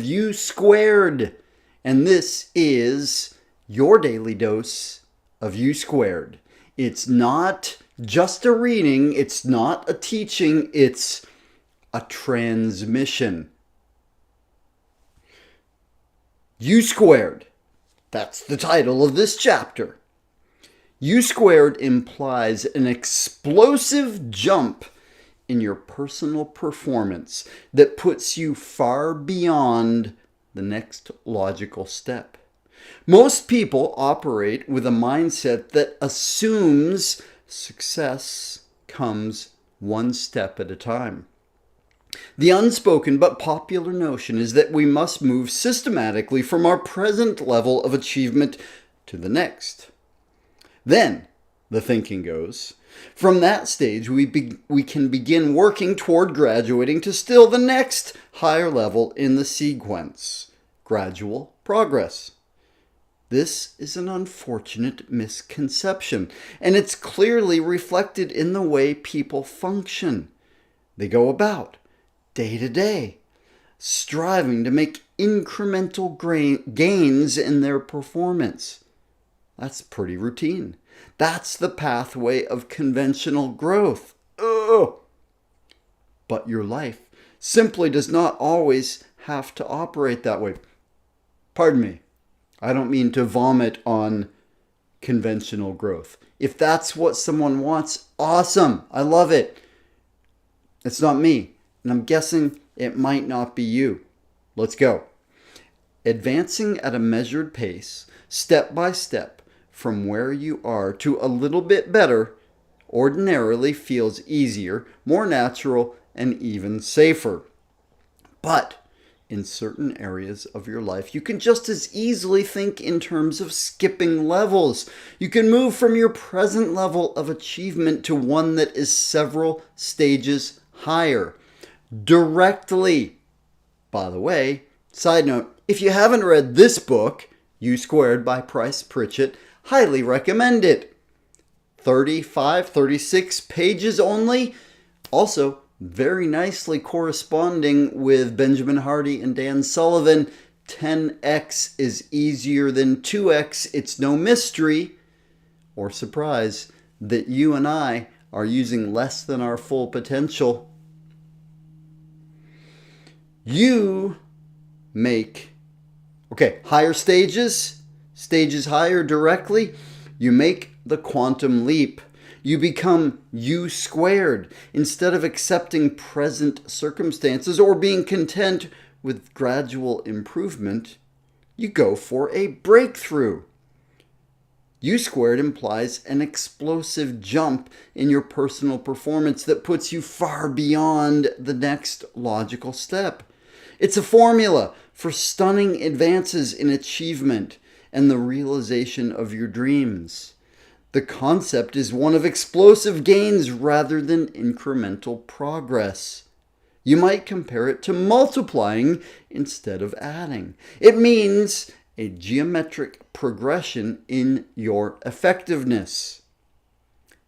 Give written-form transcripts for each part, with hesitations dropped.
You². And this is your daily dose of You². It's not just a reading, it's not a teaching, it's a transmission. You². That's the title of this chapter. You² implies an explosive jump in your personal performance that puts you far beyond the next logical step. Most people operate with a mindset that assumes success comes one step at a time. The unspoken but popular notion is that we must move systematically from our present level of achievement to the next. Then, the thinking goes, from that stage we can begin working toward graduating to still the next higher level in the sequence. Gradual progress. This is an unfortunate misconception, and it's clearly reflected in the way people function. They go about, day to day, striving to make incremental gains in their performance. That's pretty routine. That's the pathway of conventional growth. Ugh. But your life simply does not always have to operate that way. Pardon me. I don't mean to vomit on conventional growth. If that's what someone wants, awesome. I love it. It's not me. And I'm guessing it might not be you. Let's go. Advancing at a measured pace, step by step, from where you are to a little bit better, ordinarily feels easier, more natural, and even safer. But in certain areas of your life, you can just as easily think in terms of skipping levels. You can move from your present level of achievement to one that is several stages higher. Directly. By the way, side note, if you haven't read this book, You² by Price Pritchett, highly recommend it. 36 pages only. Also, very nicely corresponding with Benjamin Hardy and Dan Sullivan. 10x is easier than 2x. It's no mystery or surprise that you and I are using less than our full potential. You make, higher stages higher directly, you make the quantum leap. You become You². Instead of accepting present circumstances or being content with gradual improvement, you go for a breakthrough. You² implies an explosive jump in your personal performance that puts you far beyond the next logical step. It's a formula for stunning advances in achievement and the realization of your dreams. The concept is one of explosive gains rather than incremental progress. You might compare it to multiplying instead of adding. It means a geometric progression in your effectiveness.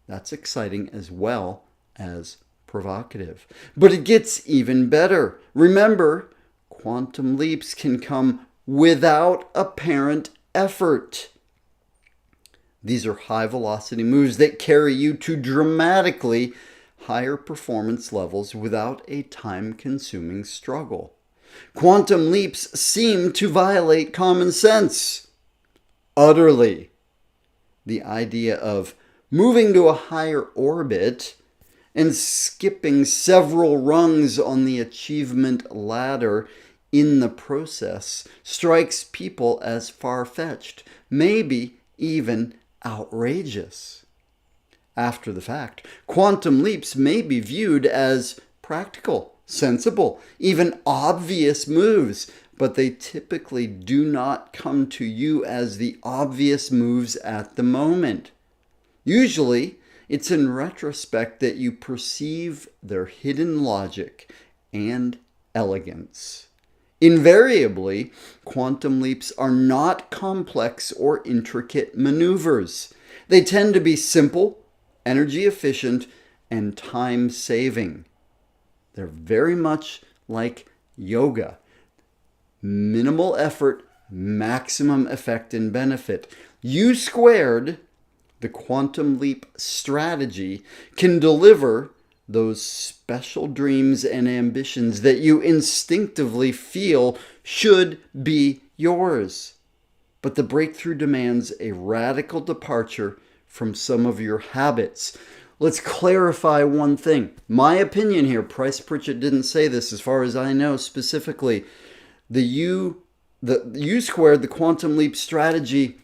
That's exciting as well as provocative. But it gets even better. Remember, quantum leaps can come without apparent effort. These are high velocity moves that carry you to dramatically higher performance levels without a time-consuming struggle. Quantum leaps seem to violate common sense. Utterly. The idea of moving to a higher orbit and skipping several rungs on the achievement ladder in the process strikes people as far-fetched, maybe even outrageous. After the fact, quantum leaps may be viewed as practical, sensible, even obvious moves, but they typically do not come to you as the obvious moves at the moment. Usually, it's in retrospect that you perceive their hidden logic and elegance. Invariably, quantum leaps are not complex or intricate maneuvers. They tend to be simple, energy efficient, and time-saving. They're very much like yoga. minimal effort, maximum effect and benefit. You², the quantum leap strategy, can deliver those special dreams and ambitions that you instinctively feel should be yours. But the breakthrough demands a radical departure from some of your habits. Let's clarify one thing. My opinion here, Price Pritchett didn't say this as far as I know specifically. The You², the quantum leap strategy,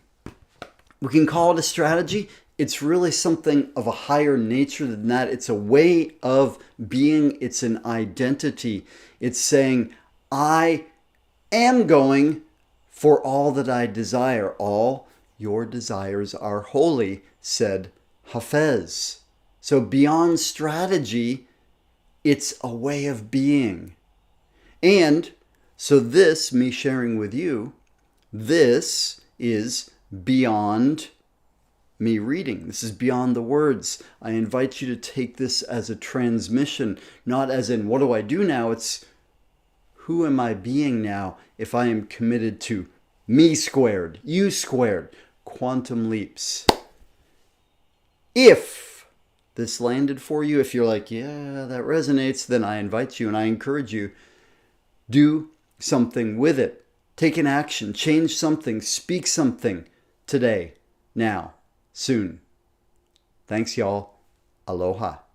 we can call it a strategy. It's really something of a higher nature than that. It's a way of being. It's an identity. It's saying, I am going for all that I desire. All your desires are holy, said Hafez. So beyond strategy, it's a way of being. And so this, me sharing with you, this is beyond me reading. This is beyond the words. I invite you to take this as a transmission, not as in, what do I do now? It's, who am I being now if I am committed to me², You², quantum leaps? If this landed for you, if you're like, yeah, that resonates, then I invite you and I encourage you, do something with it. Take an action, change something, speak something today, now, soon. Thanks, y'all. Aloha.